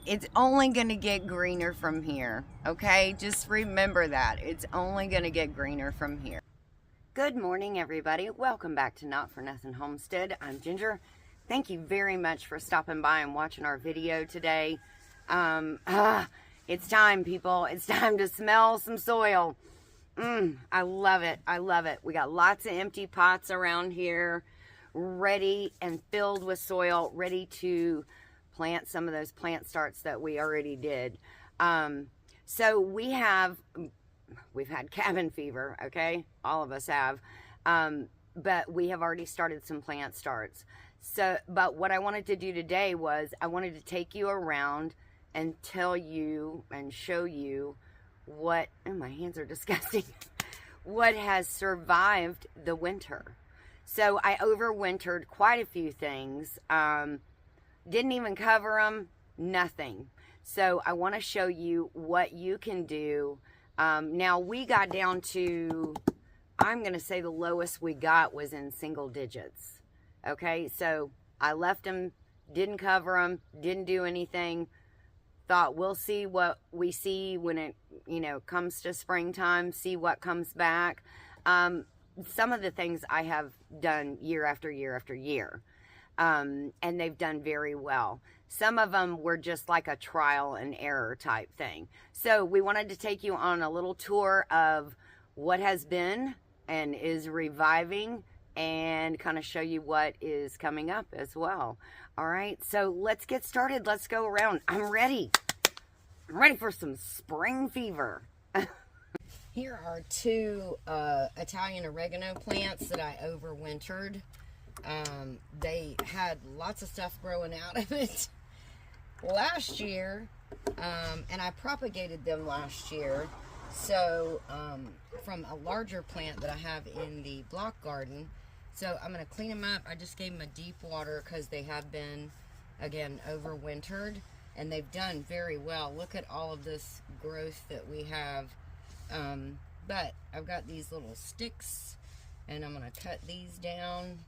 it's only going to get greener from here, okay? Just remember that. It's only going to get greener from here. Good morning, everybody. Welcome back to Not For Nothing Homestead. I'm Ginger. Thank you very much for stopping by and watching our video today. It's time, people. It's time to smell some soil. I love it. I love it. We got lots of empty pots around here, ready and filled with soil, ready to plant some of those plant starts that we already did. So we've had cabin fever, okay? All of us have. But we have already started some plant starts. But what I wanted to do today was I wanted to take you around and tell you and show you what, oh, my hands are disgusting, what has survived the winter. So I overwintered quite a few things. Didn't even cover them, nothing. So I want to show you what you can do. Now we got down to, I'm going to say the lowest we got was in single digits. Okay, so I left them, didn't cover them, didn't do anything. Thought we'll see what we see when it, comes to springtime, see what comes back. Some of the things I have done year after year after year. And they've done very well. Some of them were just like a trial and error type thing. So we wanted to take you on a little tour of what has been and is reviving and kind of show you what is coming up as well. All right, so let's get started. Let's go around. I'm ready. I'm ready for some spring fever. Here are two Italian oregano plants that I overwintered. They had lots of stuff growing out of it last year, and I propagated them last year. So from a larger plant that I have in the block garden. So I'm going to clean them up. I just gave them a deep water because they have been, again, overwintered, and they've done very well. Look at all of this growth that we have. But I've got these little sticks, and I'm going to cut these down.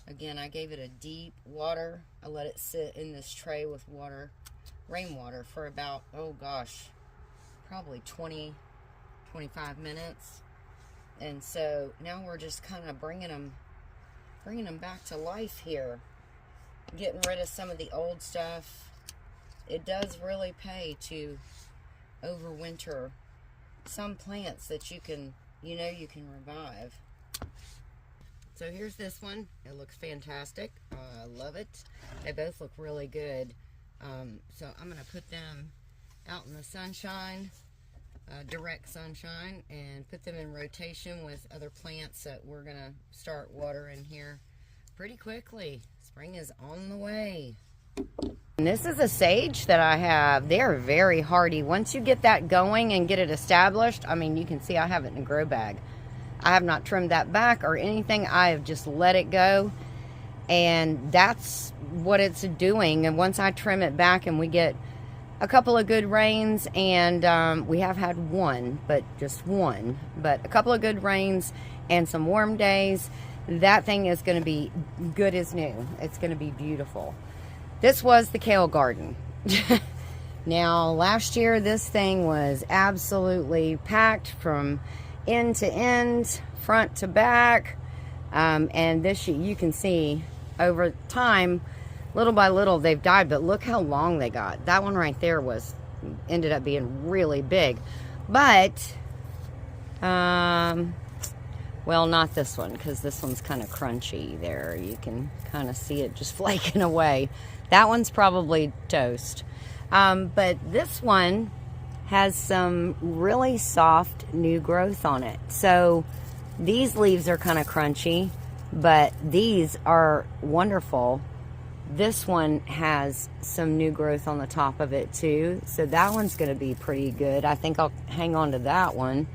Again, I gave it a deep water. I let it sit in this tray with water, rainwater, for about, oh gosh, probably 20, 25 minutes. And so now we're just kind of bringing them back to life here, getting rid of some of the old stuff. It does really pay to overwinter some plants that you can revive. So here's this one. It looks fantastic. I love it. They both look really good. So I'm going to put them out in the sunshine, direct sunshine, and put them in rotation with other plants that we're going to start watering here pretty quickly. Spring is on the way. And this is a sage that I have. They're very hardy. Once you get that going and get it established, I mean, you can see I have it in a grow bag. I have not trimmed that back or anything. I have just let it go, and that's what it's doing. And once I trim it back and we get a couple of good rains, and we have had one, but just one, but a couple of good rains and some warm days, that thing is going to be good as new. It's going to be beautiful. This was the kale garden. Now, last year, this thing was absolutely packed from end to end, front to back, and this year, you can see over time, little by little, they've died, but look how long they got. That one right there ended up being really big, but well, not this one, because this one's kind of crunchy there. You can kind of see it just flaking away. That one's probably toast. But this one has some really soft new growth on it. So these leaves are kind of crunchy, but these are wonderful. This one has some new growth on the top of it too. So that one's going to be pretty good. I think I'll hang on to that one.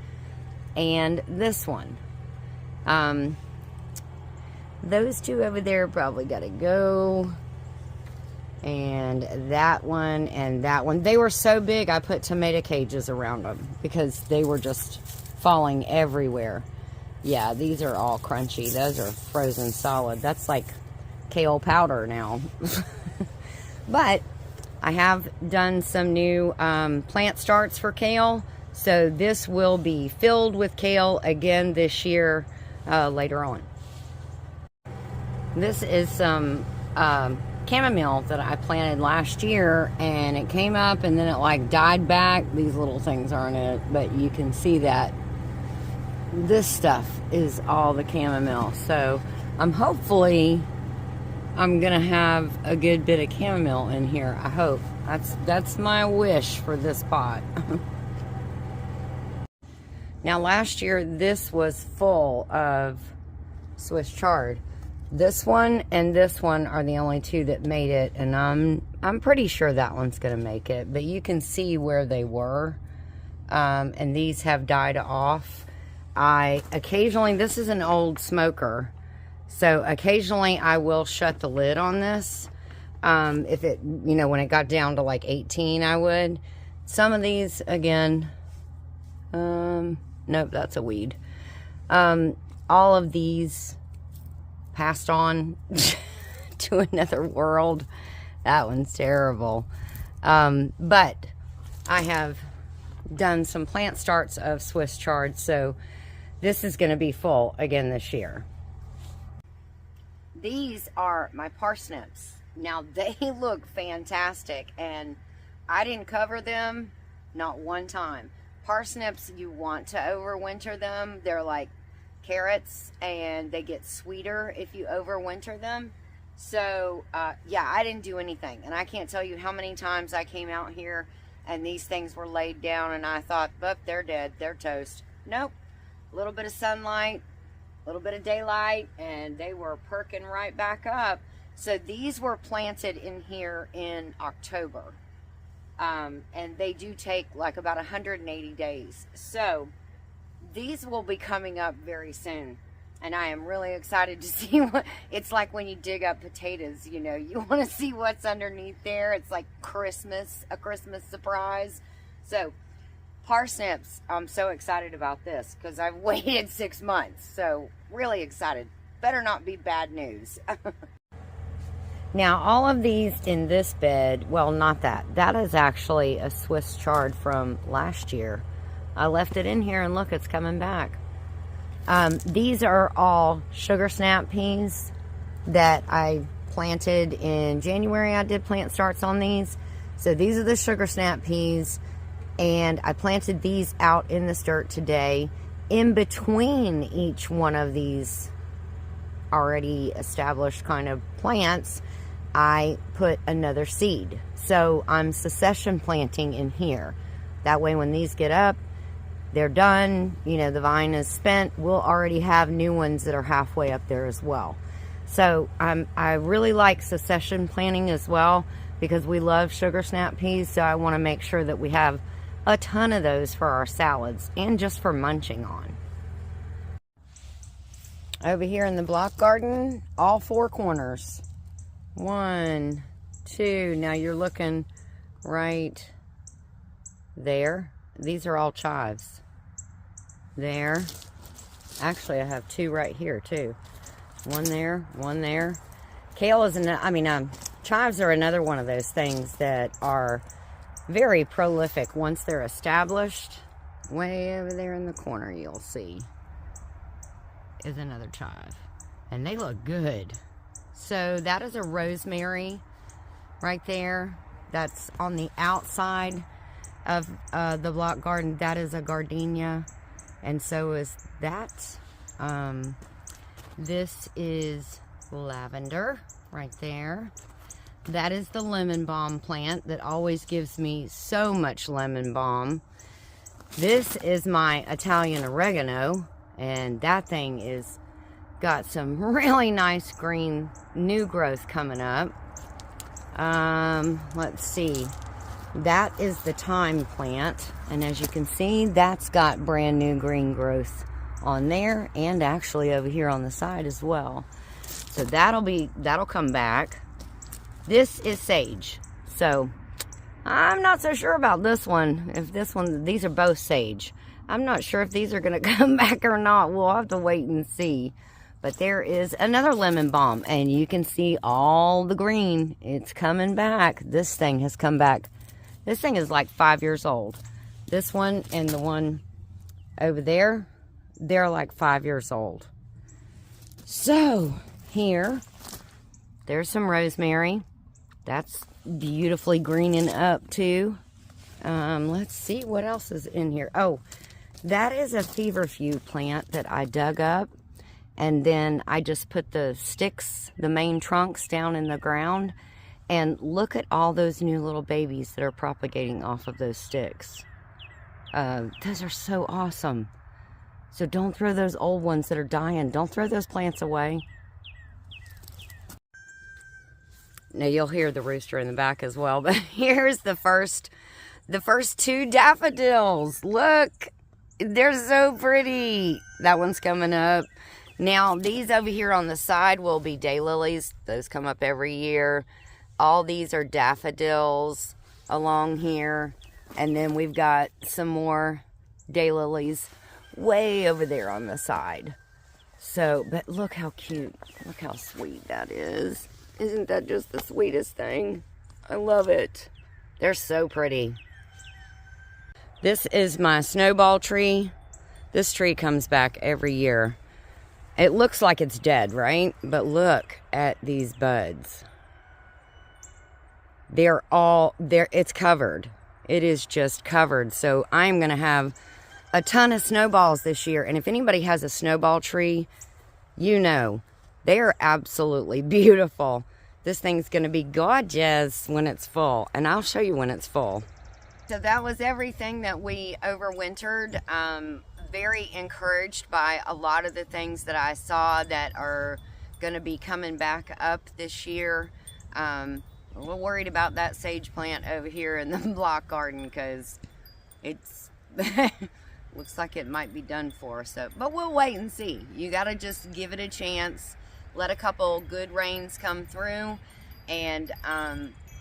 And this one. Those two over there probably got to go. And that one and that one. They were so big, I put tomato cages around them because they were just falling everywhere. Yeah, these are all crunchy. Those are frozen solid. That's like kale powder now. But I have done some new plant starts for kale. So this will be filled with kale again this year later on. This is some chamomile that I planted last year, and it came up and then it like died back. These little things aren't it, but you can see that this stuff is all the chamomile. So I'm gonna have a good bit of chamomile in here. I hope. That's my wish for this pot. Now last year this was full of Swiss chard. This one and this one are the only two that made it, and I'm pretty sure that one's gonna make it, but you can see where they were, and these have died off. Occasionally, this is an old smoker, so occasionally I will shut the lid on this. If it, when it got down to like 18, I would. Some of these, again, nope, that's a weed. All of these passed on to another world. That one's terrible. But I have done some plant starts of Swiss chard, so this is going to be full again this year. These are my parsnips. Now they look fantastic, and I didn't cover them not one time. Parsnips, you want to overwinter them. They're like carrots, and they get sweeter if you overwinter them. So yeah, I didn't do anything, and I can't tell you how many times I came out here and these things were laid down and I thought, but they're dead, they're toast. Nope, a little bit of sunlight, a little bit of daylight, and they were perking right back up. So these were planted in here in October, and they do take like about 180 days. So these will be coming up very soon, and I am really excited to see what it's like when you dig up potatoes. You want to see what's underneath there. It's like a Christmas surprise. So parsnips, I'm so excited about this because I've waited 6 months, so really excited. Better not be bad news. Now all of these in this bed, well, not that is actually a Swiss chard from last year. I left it in here, and look, it's coming back. These are all sugar snap peas that I planted in January. I did plant starts on these. So these are the sugar snap peas, and I planted these out in this dirt today. In between each one of these already established kind of plants, I put another seed. So I'm succession planting in here. That way when these get up, they're done, the vine is spent, we'll already have new ones that are halfway up there as well. So I really like succession planting as well, because we love sugar snap peas, so I want to make sure that we have a ton of those for our salads and just for munching on. Over here in the block garden, all four corners. 1, 2, now you're looking right there. These are all chives. There. Actually, I have 2 right here too. 1 there, 1 there. Kale is chives are another one of those things that are very prolific once they're established. Way over there in the corner, you'll see, is another chive. And they look good. So that is a rosemary right there. That's on the outside of the block garden. That is a gardenia, and so is that. This is lavender right there. That is the lemon balm plant that always gives me so much lemon balm. This is my Italian oregano, and that thing is got some really nice green new growth coming up. Let's see. That is the thyme plant, and as you can see, that's got brand new green growth on there, and actually over here on the side as well. So that'll come back. This is sage. So I'm not so sure about this one. These are both sage. I'm not sure if these are going to come back or not. We'll have to wait and see. But there is another lemon balm, and you can see all the green. It's coming back. This thing has come back. This thing is like 5 years old. This one and the one over there, they're like 5 years old. So here, there's some rosemary. That's beautifully greening up too. Let's see what else is in here. Oh, that is a feverfew plant that I dug up. And then I just put the sticks, the main trunks, down in the ground. And look at all those new little babies that are propagating off of those sticks. Those are so awesome. So don't throw those old ones that are dying. Don't throw those plants away. Now you'll hear the rooster in the back as well. But here's the first 2 daffodils. Look, they're so pretty. That one's coming up. Now, these over here on the side will be daylilies. Those come up every year. All these are daffodils along here. And then we've got some more daylilies way over there on the side. So, but look how cute. Look how sweet that is. Isn't that just the sweetest thing? I love it. They're so pretty. This is my snowball tree. This tree comes back every year. It looks like it's dead, right? But look at these buds. They're all there. It's covered. It is just covered. So I'm going to have a ton of snowballs this year. And if anybody has a snowball tree, you know, they are absolutely beautiful. This thing's going to be gorgeous when it's full. And I'll show you when it's full. So that was everything that we overwintered. Very encouraged by a lot of the things that I saw that are going to be coming back up this year. A little worried about that sage plant over here in the block garden because it's looks like it might be done for. So, but we'll wait and see. You got to just give it a chance. Let a couple good rains come through, and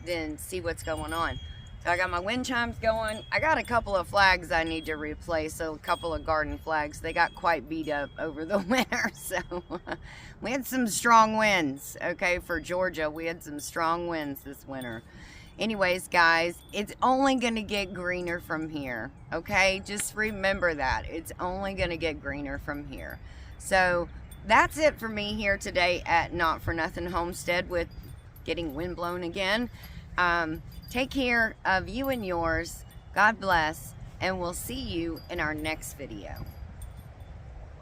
then see what's going on. So I got my wind chimes going. I got a couple of flags I need to replace, so a couple of garden flags. They got quite beat up over the winter, so we had some strong winds, okay, for Georgia. We had some strong winds this winter. Anyways, guys, it's only going to get greener from here, okay? Just remember that. It's only going to get greener from here. So that's it for me here today at Not For Nothing Homestead with getting windblown again. Take care of you and yours. God bless, and we'll see you in our next video.